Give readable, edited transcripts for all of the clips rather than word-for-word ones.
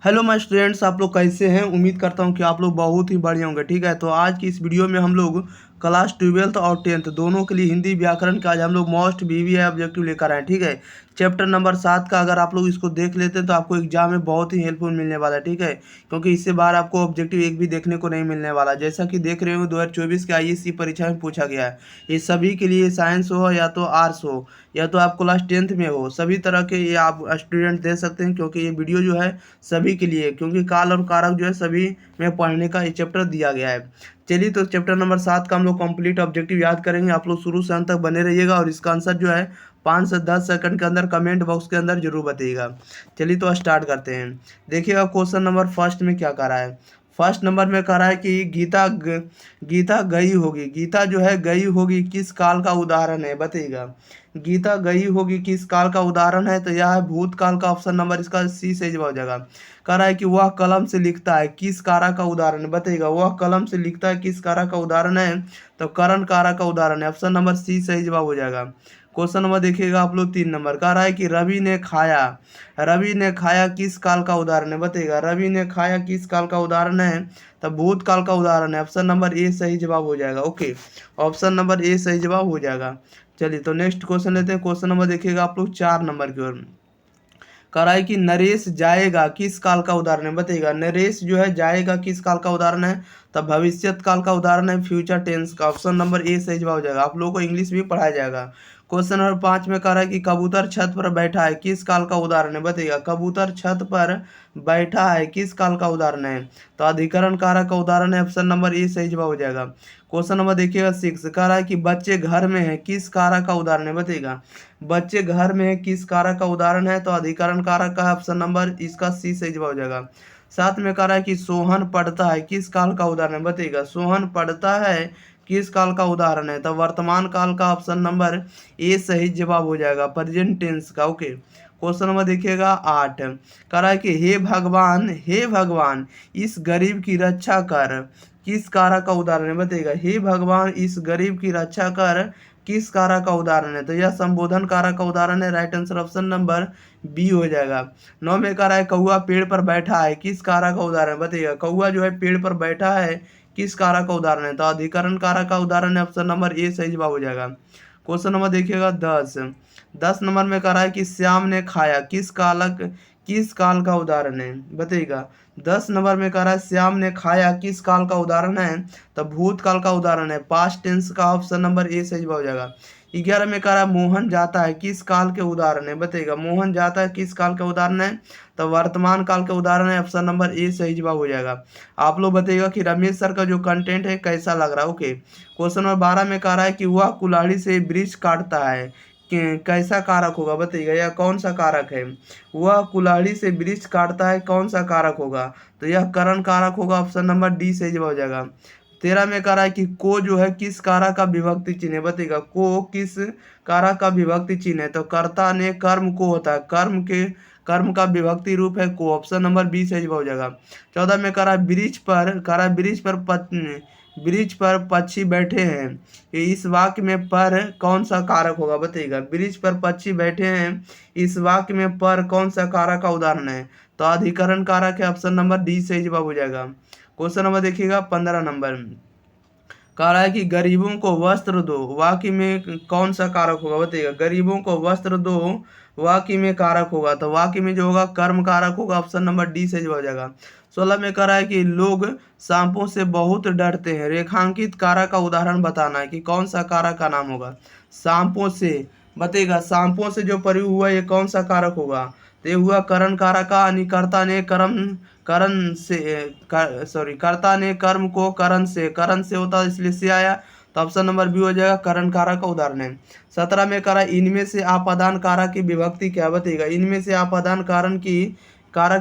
Hello my students, आप लोग कैसे हैं। उम्मीद करता हूं कि आप लोग बहुत ही बढ़िया होंगे। ठीक है, तो आज की इस वीडियो में हम लोग क्लास 12th और 10th दोनों के लिए हिंदी व्याकरण का आज हम लोग मोस्ट वीवीआई ऑब्जेक्टिव लेकर आए। ठीक है, चैप्टर नंबर 7 का अगर आप लोग इसको देख लेते हैं तो आपको एग्जाम में बहुत ही हेल्पफुल मिलने वाला है। ठीक है, क्योंकि इससे बाहर आपको ऑब्जेक्टिव एक भी देखने को नहीं मिलने वाला। जैसा कि देख रहे हो 2024 के आईएएस परीक्षा में पूछा गया है। ये सभी के लिए साइंस हो या तो आर्ट्स हो या तो आप क्लास 10th में हो, सभी तरह के ये आप स्टूडेंट दे सकते हैं, क्योंकि ये वीडियो जो है सभी के लिए, क्योंकि काल और कारक जो है सभी में पढ़ने का ये चैप्टर दिया गया है। चलिए, तो चैप्टर नंबर 7 का हम लोग कंप्लीट ऑब्जेक्टिव याद करेंगे। आप लोग शुरू से अंत तक बने रहिएगा और इसका आंसर जो है 5 से 10 सेकंड के अंदर कमेंट बॉक्स के अंदर जरूर बताइएगा। चलिए, तो स्टार्ट करते हैं। देखिएगा क्वेश्चन नंबर फर्स्ट में क्या कह रहा है। फर्स्ट नंबर में कह रहा है कि गीता गई होगी। गीता जो है गई होगी किस काल का उदाहरण है, बताइएगा। गीता गई होगी किस काल का उदाहरण है, तो यह है भूतकाल का। ऑप्शन नंबर इसका सी से जवाब हो जाएगा। कह रहा है कि वह कलम से लिखता है किस कारा का उदाहरण है, बताइएगा। वह कलम से लिखता है किस कारा का उदाहरण है, तो करण कारा का उदाहरण है। ऑप्शन नंबर सी सही जवाब हो जाएगा। क्वेश्चन नंबर देखिएगा आप लोग 3 नंबर। कह रहा है कि रवि ने खाया किस काल का उदाहरण है, बताइएगा। रवि ने खाया किस काल का उदाहरण है, तब भूतकाल का उदाहरण है। ऑप्शन नंबर ए सही जवाब हो जाएगा। ओके, ऑप्शन नंबर ए सही जवाब हो जाएगा। चलिए, तो नेक्स्ट क्वेश्चन लेते हैं। क्वेश्चन नंबर देखिएगा आप लोग 4 नंबर की ओर। कह रहा है कि नरेश जाएगा किस काल का उदाहरण है, बताइएगा। नरेश जो है जाएगा किस काल का उदाहरण है, तब भविष्यत काल का उदाहरण है, फ्यूचर टेंस का। ऑप्शन नंबर ए सही जवाब हो जाएगा। आप लोगों को इंग्लिश भी पढ़ाया जाएगा। क्वेश्चन नंबर 5 में कह रहा है कि कबूतर छत पर बैठा है किस काल का उदाहरण है, बताइएगा। कबूतर छत पर बैठा है किस काल का उदाहरण है, तो अधिकरण कारक का उदाहरण है। ऑप्शन नंबर ए सही जवाब हो जाएगा। क्वेश्चन नंबर देखिएगा 6। कह रहा है कि बच्चे घर में है किस कारक का उदाहरण है, बताइएगा। बच्चे घर में है किस कारक का उदाहरण है, तो अधिकरण कारक का है। ऑप्शन नंबर इसका सी सही जवाब हो जाएगा। साथ में कह रहा है कि सोहन पढ़ता है किस काल का उदाहरण है, बताइएगा। सोहन पढ़ता है किस काल का उदाहरण है, तो वर्तमान काल का। ऑप्शन नंबर ए सही जवाब हो जाएगा, प्रेजेंट टेंस का। ओके, क्वेश्चन नंबर देखिएगा 8। कह रहा है कि हे भगवान इस गरीब की रक्षा कर किस कारक का उदाहरण है, बताइएगा। हे भगवान इस गरीब की रक्षा कर किस कारक का उदाहरण है, तो यह संबोधन कारक का उदाहरण है। Right answer option number B हो जाएगा। 9 में कह रहा है कौआ पेड़ पर बैठा है किस कारक का उदाहरण है, बताइएगा। कौआ जो है पेड़ पर बैठा है किस कारक का उदाहरण है, तो अधिकरण कारक का उदाहरण है। ऑप्शन नंबर ए सही जवाब हो जाएगा। क्वेश्चन नंबर देखिएगा 10। 10 नंबर में कह रहा है कि श्याम ने खाया किस काल का उदाहरण है, बताइएगा। 10 नंबर में कह रहा है श्याम ने खाया किस काल का उदाहरण है, तो भूतकाल का उदाहरण है, पास्ट टेंस का। ऑप्शन नंबर ए सही जवाब हो जाएगा। 11 में कह रहा है मोहन जाता है किस काल के उदाहरण है, बताइएगा। मोहन जाता है किस काल का उदाहरण है, तो वर्तमान काल के उदाहरण है। ऑप्शन नंबर ए सही जवाब हो जाएगा। आप लोग बताइएगा कि रमेश सर का जो कंटेंट है कैसा लग रहा है। ओके, क्वेश्चन नंबर 12 में कह रहा है कि वह कुल्हाड़ी से वृक्ष काटता है कैसा कारक होगा, बताइएगा। या कौन सा कारक है। वह कुल्हाड़ी से वृक्ष काटता है कौन सा कारक होगा, तो यह करण कारक होगा। ऑप्शन नंबर डी सही जवाब हो जाएगा। 13 में कह रहा है कि को जो है किस कारक का विभक्ति चिन्ह है, बताइएगा। को किस कारक का विभक्ति चिन्ह है, तो कर्ता ने कर्म को होता है, कर्म का विभक्ति रूप है को। ऑप्शन नंबर बी सही जवाब हो जाएगा। 14 में कह रहा है ब्रिज पर पक्षी बैठे हैं, इस वाक्य में पर कौन सा कारक होगा, बताइएगा। ब्रिज पर पक्षी बैठे हैं, इस वाक्य में पर कौन सा कारक का उदाहरण है, तो अधिकरण कारक है। ऑप्शन नंबर डी सही जवाब हो जाएगा। क्वेश्चन नंबर देखिएगा 15 नंबर। कह रहा है कि गरीबों को वस्त्र दो वाक्य में कौन सा कारक होगा, बताइएगा। गरीबों को वस्त्र दो वाक्य में कारक होगा, तो वाक्य में जो होगा कर्म कारक होगा। ऑप्शन नंबर डी से जवाब हो जाएगा। 16 में कह रहा है कि लोग सांपों से बहुत डरते हैं, रेखांकित कारक का उदाहरण बताना है कि कौन सा कारक का नाम होगा। सांपों से, बताइएगा। सांपों से जो प्रयोग हुआ ये कौन सा कारक होगा, तो ये हुआ करण कारक का। कर्ता ने कर्ता ने कर्म को करण से होता है, इसलिए से आया, तो ऑप्शन नंबर बी हो जाएगा, करण कारक का उदाहरण है। 17 में करा इनमें से आपादान कारक की विभक्ति क्या, बताइएगा। इनमें से आपादान कारक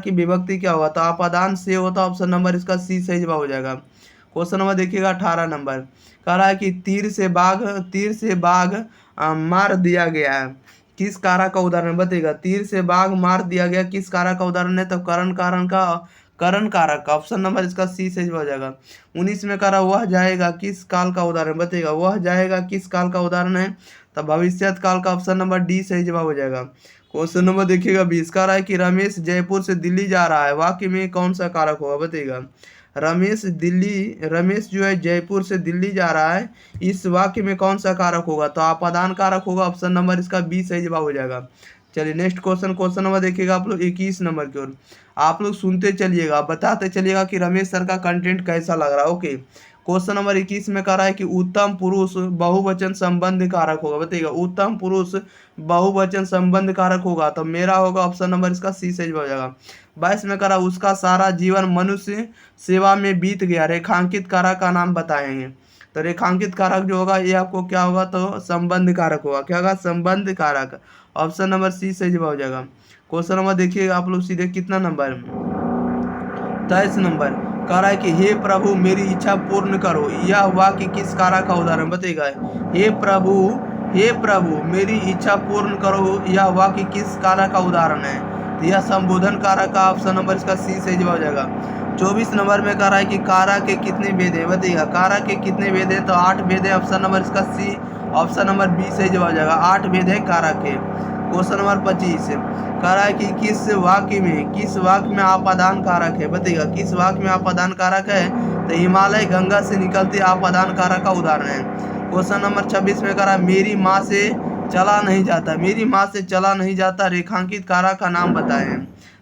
की विभक्ति क्या हुआ, तो आपादान से होता। ऑप्शन नंबर इसका सी सही जवाब हो जाएगा। क्वेश्चन नंबर देखिएगा 18 नंबर। कह रहा है कि तीर से बाघ मार दिया गया है किस कारक का उदाहरण, बताइएगा। तीर से बाघ मार दिया गया किस कारक का उदाहरण है, तो करण कारक का। ऑप्शन नंबर इसका सी सही हो जाएगा। 19 में कह रहा वह जाएगा किस काल का उदाहरण, बताइएगा। वह जाएगा किस काल का उदाहरण है, तो भविष्यत काल का। ऑप्शन नंबर डी सही जवाब हो जाएगा। क्वेश्चन नंबर देखिएगा 20 का रहा है कि रमेश जयपुर से दिल्ली जा रहा है, वाक्य में कौन सा कारक होगा बताइएगा। रमेश जो है जयपुर से दिल्ली जा रहा है, इस वाक्य में कौन सा कारक होगा? तो आपादान कारक होगा। ऑप्शन नंबर इसका 20 सही जवाब हो जाएगा। चलिए नेक्स्ट क्वेश्चन नंबर देखिएगा आप लोग 21 नंबर की ओर। आप लोग सुनते चलिएगा, बताते चलिएगा कि रमेश सर का कंटेंट कैसा लग रहा है। ओके, क्वेश्चन नंबर 21 में कह रहा है कि उत्तम पुरुष बहुवचन संबंध कारक होगा, बताइएगा। उत्तम पुरुष बहुवचन संबंध कारक होगा तो मेरा होगा ऑप्शन नंबर इसका सी सही हो जाएगा। 22 में कह रहा उसका सारा जीवन मनुष्य सेवा में बीत गया, रेखांकित कारक का नाम बताएंगे। तो रेखांकित कारक जो होगा ये आपको क्या होगा? तो संबंध कारक होगा। क्या होगा? संबंध कारक। ऑप्शन नंबर सी सही जवाब हो जाएगा। क्वेश्चन नंबर देखिएगा आप लोग सीधे कितना नंबर? 23 नंबर कह रहा है कि हे प्रभु मेरी इच्छा पूर्ण करो, यह वाक्य किस कारक का उदाहरण बताएगा? हे प्रभु मेरी इच्छा पूर्ण करो, यह वाक्य किस कारक का उदाहरण है? तो यह संबोधन कारक का। ऑप्शन नंबर इसका सी सही जवाब हो जाएगा। 24 नंबर में कह रहा है कि कारक के कितने भेद है बताइएगा। कारक के कितने भेद है? तो 8 भेद है। ऑप्शन नंबर इसका सी, ऑप्शन नंबर बी सही जवाब हो जाएगा। 8 भेद है कारक के। क्वेश्चन नंबर 25 कह रहा है कि किस वाक्य में आपादान कारक है बताइएगा। किस वाक्य में आपादान कारक है? तो हिमालय गंगा से निकलते आपादान कारक का उदाहरण है। क्वेश्चन नंबर 26 में कह रहा है मेरी माँ से चला नहीं जाता, मेरी माँ से चला नहीं जाता, रेखांकित कारक का नाम बताएं।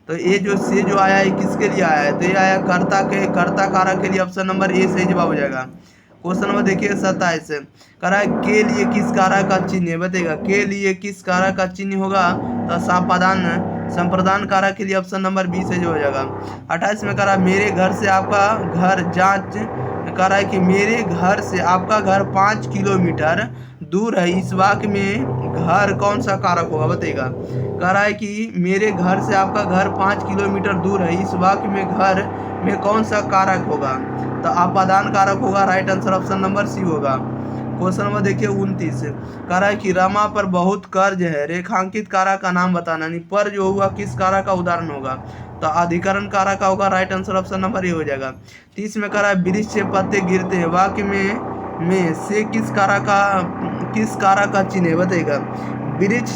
तो ये जो से जो आया है किसके लिए आया है? तो ये आया कर्ता कारक के लिए। ऑप्शन नंबर ए सही जवाब हो जाएगा। क्वेश्चन नंबर देखिए 27 कह रहा है के लिए किस कारक का चिन्ह है बताइएगा। के लिए किस कारक का चिन्ह होगा? तो संप्रदान कारक के लिए। ऑप्शन नंबर बी से जो हो जाएगा। 28 में कह रहा है मेरे घर से आपका घर जांच कह रहा है कि मेरे घर से आपका घर 5 किलोमीटर दूर है, इस वाक्य में घर कौन सा कारक होगा बताइएगा। कह रहा है कि मेरे घर से आपका घर 5 किलोमीटर दूर है, इस वाक्य में घर में कौन सा कारक होगा? तो आपादान कारक होगा। Right answer option number C होगा। क्वेश्चन नंबर देखिए 29 कह रहा है कि रमा पर बहुत कर्ज है, रेखांकित कारक का नाम बताना। यानी पर जो हुआ किस कारक का उदाहरण होगा? तो अधिकरण कारक का होगा। Right answer option number A हो जाएगा। 30 में कह रहा है वृक्ष से पत्ते गिरते हैं, वाक्य में से किस कारक का चिन्ह है बताइएगा। वृक्ष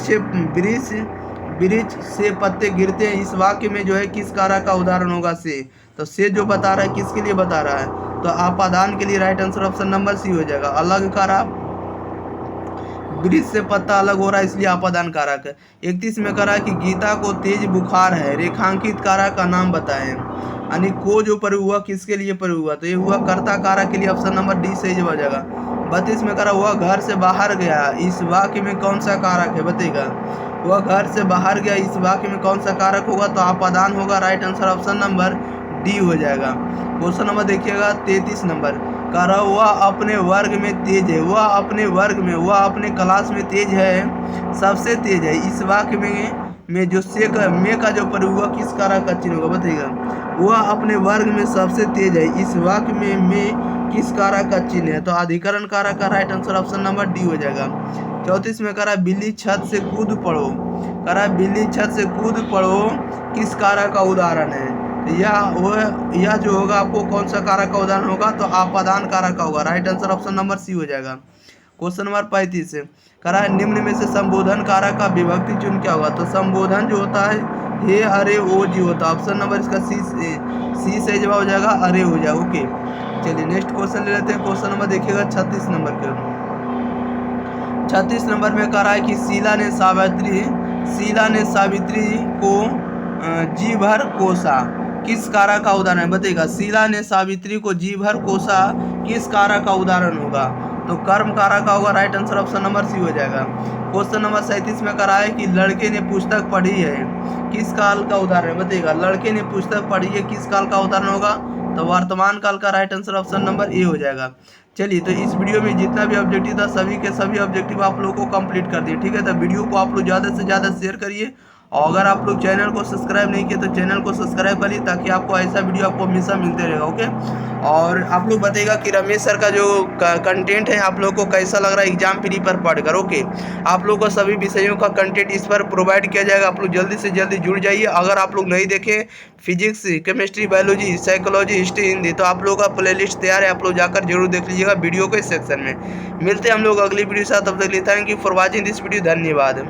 से पत्ते गिरते हैं, इस वाक्य में जो है किस कारक का उदाहरण होगा? से। तो से जो बता रहा है किसके लिए बता रहा है? तो आपादान के लिए। Right answer option number C हो जाएगा। अलग कारक, वृक्ष से पत्ता अलग हो रहा है इसलिए आपादान कारक है। 31 में कह रहा है कि गीता को तेज बुखार है, रेखांकित कारक का नाम बताएं। यानी को जो प्रयोग हुआ किसके लिए प्रयोग हुआ? तो ये हुआ कर्ता कारक के लिए। ऑप्शन नंबर डी सही जवाब हो जाएगा। 32 में कह रहा हुआ घर से बाहर गया, इस वाक्य में कौन सा कारक है बताइएगा। वह घर से बाहर गया, इस वाक्य में कौन सा कारक होगा? तो आपादान होगा। Right answer option number D हो जाएगा। क्वेश्चन नंबर देखिएगा 33 नंबर कह रहा वह अपने वर्ग में तेज है, वह अपने क्लास में तेज है, सबसे तेज है, इस वाक्य में जो से में का जो प्रयोग हुआ किस कारक का चिन्ह होगा बताइएगा। वह अपने वर्ग में सबसे तेज है, इस वाक्य में किस कारक का चिन्ह है? तो अधिकरण कारक का। Right answer option number D हो जाएगा। 34 में कह रहा है बिल्ली छत से कूद पड़ो, कह रहा है बिल्ली छत से कूद पड़ो किस कारक का उदाहरण है? यह जो होगा आपको कौन सा कारक का उदाहरण होगा? तो आपादान कारक का होगा। Right answer option number C हो जाएगा। क्वेश्चन नंबर 35 कह रहा है निम्न में से संबोधन कारक का विभक्ति चिन्ह क्या होगा? तो संबोधन जो होता है हे अरे ओ जी होता है। ऑप्शन नंबर इसका सी सही जवाब हो जाएगा, अरे हो जाएगा। ओके चलिए नेक्स्ट क्वेश्चन ले लेते हैं। क्वेश्चन नंबर देखिएगा 36 नंबर के। 36 नंबर में कह रहा है कि शीला ने सावित्री को जी भर कोसा, किस कारक का उदाहरण है बताइएगा। शीला ने सावित्री को जी भर कोसा किस कारक का उदाहरण होगा? तो कर्म कारक का होगा। Right answer option number C हो जाएगा। क्वेश्चन नंबर 37 में कह रहा है कि लड़के ने पुस्तक पढ़ी है, किस काल का उदाहरण बताइएगा। लड़के ने पुस्तक पढ़ी है किस काल का उदाहरण होगा? तो वर्तमान काल का। Right answer option number A हो जाएगा। चलिए तो इस वीडियो में जितना भी ऑब्जेक्टिव था सभी के सभी ऑब्जेक्टिव आप लोगों को कंप्लीट कर दिए। ठीक है, तो वीडियो को आप लोग ज़्यादा से ज़्यादा शेयर करिए और अगर आप लोग चैनल को सब्सक्राइब नहीं किए तो चैनल को सब्सक्राइब करिए ताकि आपको ऐसा वीडियो आपको हमेशा मिलते रहेगा। ओके, और आप लोग बताइएगा कि रमेश सर का जो कंटेंट है आप लोग को कैसा लग रहा है एग्जाम फ्री पर पढ़कर। ओके, आप लोग को सभी विषयों का कंटेंट इस पर प्रोवाइड किया जाएगा। आप लोग जल्दी से जल्दी जुड़ जाइए। अगर आप लोग नहीं देखें physics, chemistry, biology, psychology, history, Hindi, तो आप लोगों का प्लेलिस्ट तैयार है, आप लोग जाकर जरूर देख लीजिएगा वीडियो के सेक्शन में। मिलते हैं हम लोग अगली वीडियो के साथ, तब तक के लिए thank you for watching this video. धन्यवाद।